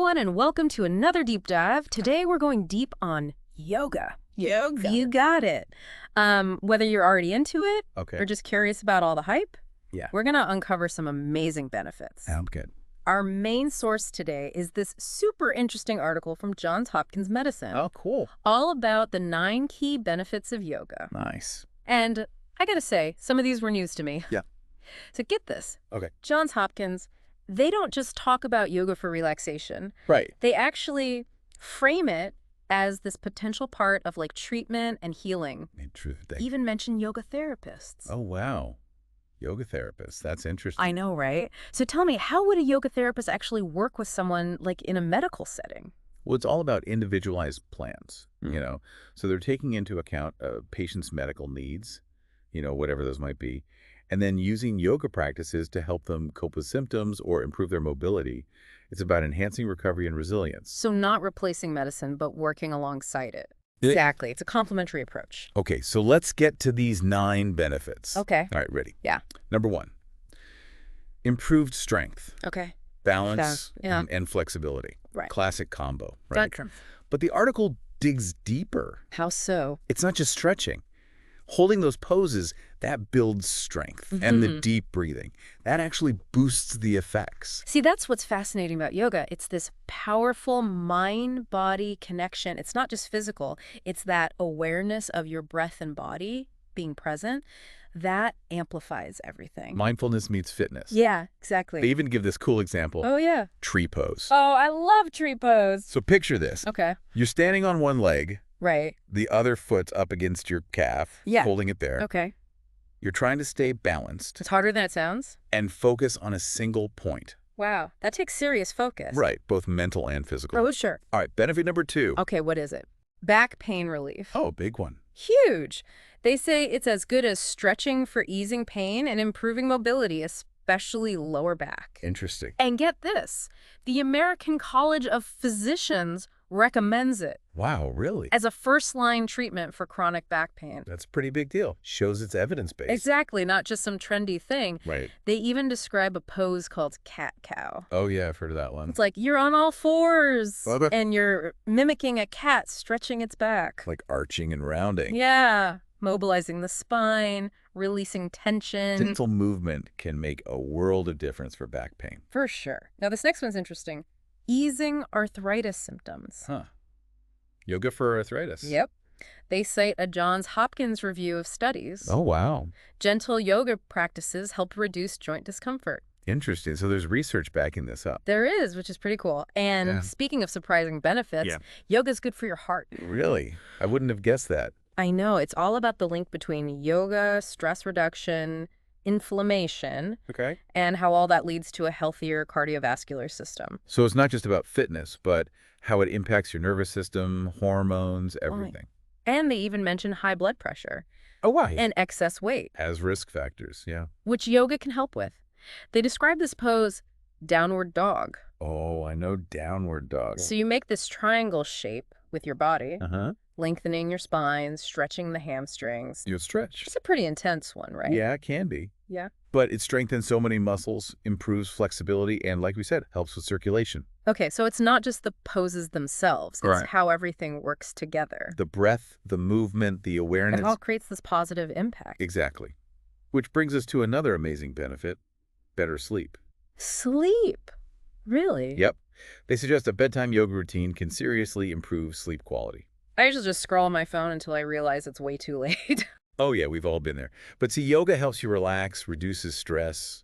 everyone, and welcome to another deep dive. Today we're going deep on yoga. Yoga. You got it. Whether you're already into it Okay. or just curious about all the hype, Yeah. we're going to uncover some amazing benefits. Sound good. Our main source today is this super interesting article from Johns Hopkins Medicine, Oh, cool. all about the 9 key benefits of yoga. Nice. And I got to say, some of these were news to me. Yeah. So get this. Okay. Johns Hopkins, they don't just talk about yoga for relaxation. Right. They actually frame it as this potential part of like treatment and healing. Interesting. Even mention yoga therapists. Oh, wow. Yoga therapist. That's interesting. I know, right? So tell me, how would a yoga therapist actually work with someone like in a medical setting? Well, it's all about individualized plans, So they're taking into account a patient's medical needs, whatever those might be, and then using yoga practices to help them cope with symptoms or improve their mobility. It's about enhancing recovery and resilience. So not replacing medicine, but working alongside it. It- Exactly. It's a complementary approach. Okay, so let's get to these 9 benefits. Okay. All right, ready? Yeah. Number 1, improved strength, Okay. balance, Yeah. and flexibility. Right. Classic combo, right? Gotcha. But the article digs deeper. How so? It's not just stretching. Holding those poses, that builds strength. And the deep breathing, that actually boosts the effects. See, that's what's fascinating about yoga. It's this powerful mind-body connection. It's not just physical. It's that awareness of your breath and body being present. That amplifies everything. Mindfulness meets fitness. Yeah, exactly. They even give this cool example, Oh, yeah. tree pose. Oh, I love tree pose. So picture this. Okay. You're standing on one leg, Right. the other foot's up against your calf, Yeah. holding it there. Okay. You're trying to stay balanced It's harder than it sounds. and focus on a single point. Wow. That takes serious focus. Right, both mental and physical. Oh, sure. All right, benefit number 2. Okay, what is it? Back pain relief. Oh, big one. Huge. They say it's as good as stretching for easing pain and improving mobility, especially lower back. Interesting. And get this, the American College of Physicians recommends it Wow, really? as a first-line treatment for chronic back pain. That's a pretty big deal. Shows it's evidence-based. Exactly, not just some trendy thing. Right. They even describe a pose called cat-cow. Oh, yeah, I've heard of that one. It's like you're on all fours Okay. and you're mimicking a cat stretching its back. Like arching and rounding. Yeah, mobilizing the spine, releasing tension. Gentle movement can make a world of difference for back pain. For sure. Now, this next one's interesting. Easing arthritis symptoms. Huh. Yoga for arthritis. Yep. They cite a Johns Hopkins review of studies. Oh, wow. Gentle yoga practices help reduce joint discomfort. Interesting. So there's research backing this up. There is, which is pretty cool. And Yeah. speaking of surprising benefits, Yeah. yoga's good for your heart. Really? I wouldn't have guessed that. I know. It's all about the link between yoga, stress reduction, inflammation, Okay. and how all that leads to a healthier cardiovascular system. So it's not just about fitness, but how it impacts your nervous system, hormones, everything. And they even mention high blood pressure Oh, wow. and excess weight, As risk factors, yeah. which yoga can help with. They describe this pose downward dog. Oh, I know downward dog. So you make this triangle shape with your body, Uh-huh. lengthening your spine, stretching the hamstrings. You stretch. It's a pretty intense one, right? Yeah, it can be. Yeah. But it strengthens so many muscles, improves flexibility, and like we said, helps with circulation. Okay, so it's not just the poses themselves. It's Right. how everything works together. The breath, the movement, the awareness. It all creates this positive impact. Exactly. Which brings us to another amazing benefit, better sleep. Sleep. Really? Yep. They suggest a bedtime yoga routine can seriously improve sleep quality. I usually just scroll on my phone until I realize it's way too late. Oh, yeah, we've all been there. But see, yoga helps you relax, reduces stress.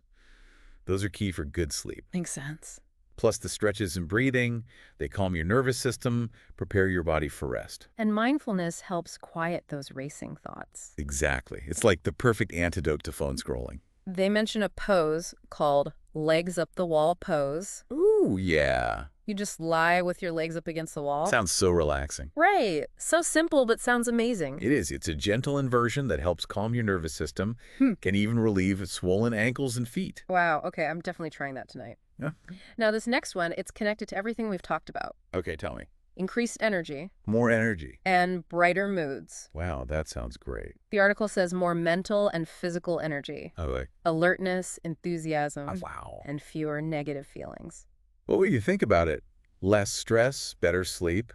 Those are key for good sleep. Makes sense. Plus the stretches and breathing, they calm your nervous system, prepare your body for rest. And mindfulness helps quiet those racing thoughts. Exactly. It's like the perfect antidote to phone scrolling. They mention a pose called legs up the wall pose. Ooh, yeah. You just lie with your legs up against the wall. Sounds so relaxing. Right. So simple, but sounds amazing. It is. It's a gentle inversion that helps calm your nervous system, Hmm. can even relieve swollen ankles and feet. Wow. Okay, I'm definitely trying that tonight. Yeah. Now, this next one, it's connected to everything we've talked about. Okay, tell me. Increased energy More energy. and brighter moods. Wow, that sounds great. The article says more mental and physical energy, Okay. alertness, enthusiasm, Wow. and fewer negative feelings. Well, when you think about it, less stress, better sleep.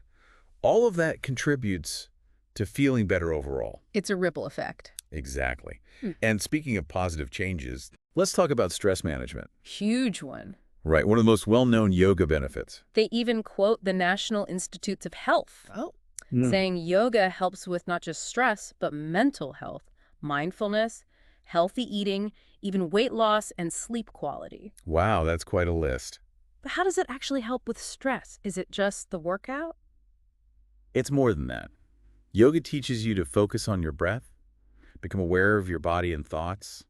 All of that contributes to feeling better overall. It's a ripple effect. Exactly. Hmm. And speaking of positive changes, let's talk about stress management. Huge one. Right, one of the most well-known yoga benefits. They even quote the National Institutes of Health, Oh. saying yoga helps with not just stress, but mental health, mindfulness, healthy eating, even weight loss and sleep quality. Wow, that's quite a list. But how does it actually help with stress? Is it just the workout? It's more than that. Yoga teaches you to focus on your breath, become aware of your body and thoughts.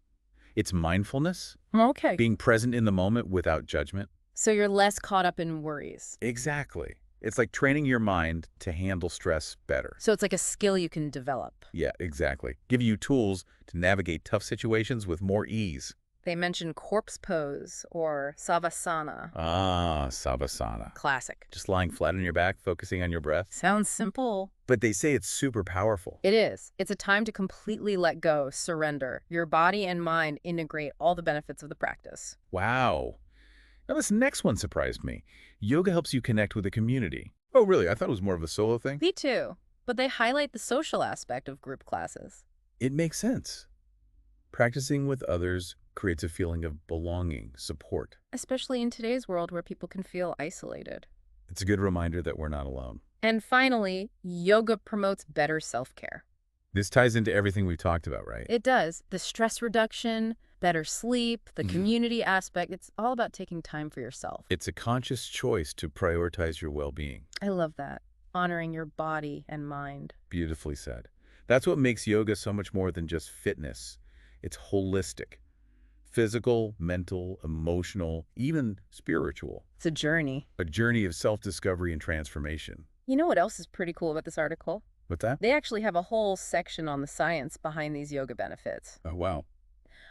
It's mindfulness, Okay. being present in the moment without judgment. So you're less caught up in worries. Exactly. It's like training your mind to handle stress better. So it's like a skill you can develop. Yeah, exactly. Give you tools to navigate tough situations with more ease. They mention corpse pose or savasana. Ah, savasana. Classic. Just lying flat on your back, focusing on your breath. Sounds simple. But they say it's super powerful. It is. It's a time to completely let go, surrender. Your body and mind integrate all the benefits of the practice. Wow. Now this next one surprised me. Yoga helps you connect with a community. Oh, really? I thought it was more of a solo thing. Me too. But they highlight the social aspect of group classes. It makes sense. Practicing with others creates a feeling of belonging, support. Especially in today's world where people can feel isolated. It's a good reminder that we're not alone. And finally, yoga promotes better self-care. This ties into everything we've talked about, right? It does. The stress reduction, better sleep, the community aspect, it's all about taking time for yourself. It's a conscious choice to prioritize your well-being. I love that. Honoring your body and mind. Beautifully said. That's what makes yoga so much more than just fitness. It's holistic. Physical, mental, emotional, even spiritual. It's a journey. A journey of self-discovery and transformation. You know what else is pretty cool about this article? What's that? They actually have a whole section on the science behind these yoga benefits. Oh, wow.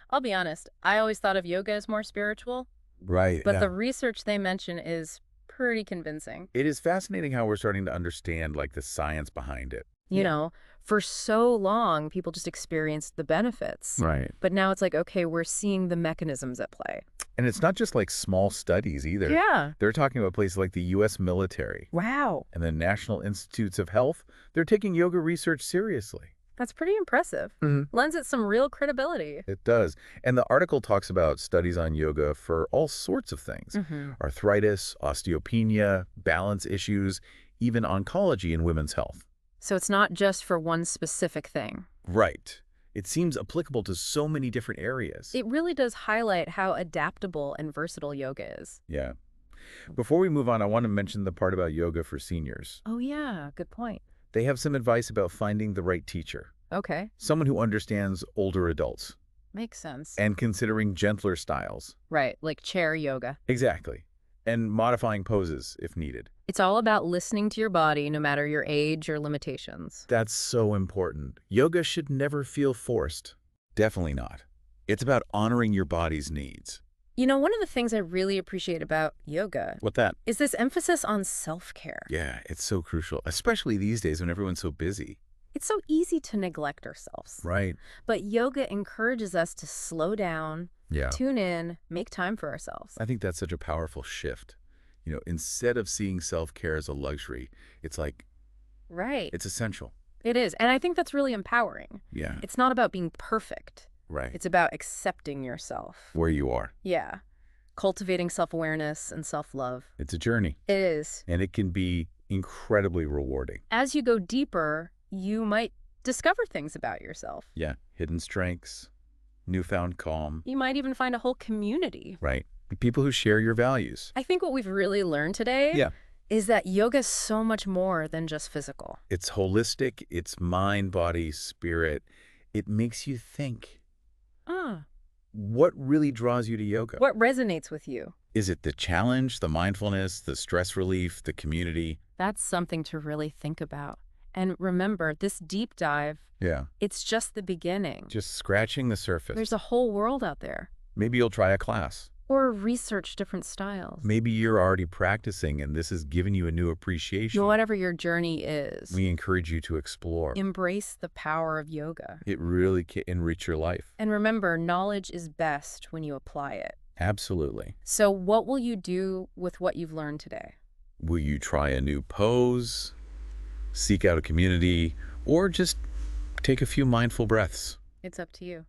I'll be honest, I always thought of yoga as more spiritual, Right. but yeah. the research they mention is pretty convincing. It is fascinating how we're starting to understand, like, the science behind it. You know, for so long, people just experienced the benefits. Right. But now it's like, okay, we're seeing the mechanisms at play. And it's not just, like, small studies either. Yeah. They're talking about places like the U.S. military Wow. and the National Institutes of Health. They're taking yoga research seriously. That's pretty impressive. Lends it some real credibility. It does. And the article talks about studies on yoga for all sorts of things. Arthritis, osteopenia, balance issues, even oncology in women's health. So it's not just for one specific thing. Right. It seems applicable to so many different areas. It really does highlight how adaptable and versatile yoga is. Yeah. Before we move on, I want to mention the part about yoga for seniors. Oh, yeah. Good point. They have some advice about finding the right teacher, Okay. someone who understands older adults, Makes sense. and considering gentler styles. Right, like chair yoga. Exactly. And modifying poses if needed. It's all about listening to your body, no matter your age or limitations. That's so important. Yoga should never feel forced. Definitely not. It's about honoring your body's needs. You know, one of the things I really appreciate about yoga What that? is this emphasis on self-care. Yeah, it's so crucial, especially these days when everyone's so busy. It's so easy to neglect ourselves. Right. But yoga encourages us to slow down, Yeah. tune in, make time for ourselves. I think that's such a powerful shift. You know, instead of seeing self-care as a luxury, it's like, Right. it's essential. It is. And I think that's really empowering. Yeah. It's not about being perfect. Right. It's about accepting yourself. Where you are. Yeah. Cultivating self-awareness and self-love. It's a journey. It is. And it can be incredibly rewarding. As you go deeper, you might discover things about yourself. Yeah. Hidden strengths, newfound calm. You might even find a whole community. Right. People who share your values. I think what we've really learned today Yeah. is that yoga is so much more than just physical. It's holistic. It's mind, body, spirit. It makes you think. Ah, What really draws you to yoga? what resonates with you? Is it the challenge, the mindfulness, the stress relief, the community? That's something to really think about. And remember, this deep dive, Yeah. it's just the beginning. Just scratching the surface. There's a whole world out there. Maybe you'll try a class. Or research different styles. Maybe you're already practicing and this has given you a new appreciation. Whatever your journey is, We encourage you to explore. embrace the power of yoga. It really can enrich your life. And remember, knowledge is best when you apply it. Absolutely. So what will you do with what you've learned today? Will you try a new pose, seek out a community, or just take a few mindful breaths? It's up to you.